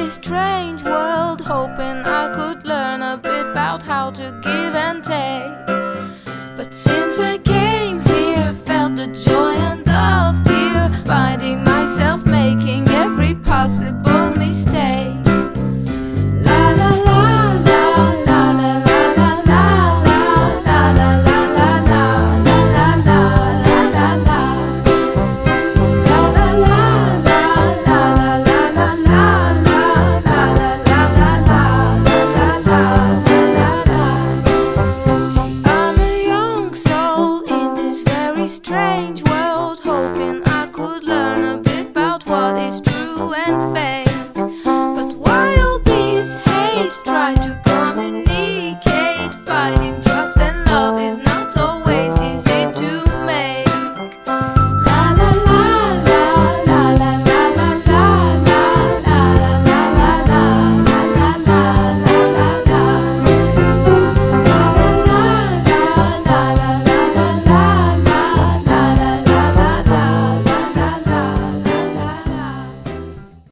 this strange world, hoping I could learn a bit about how to give and take. But since I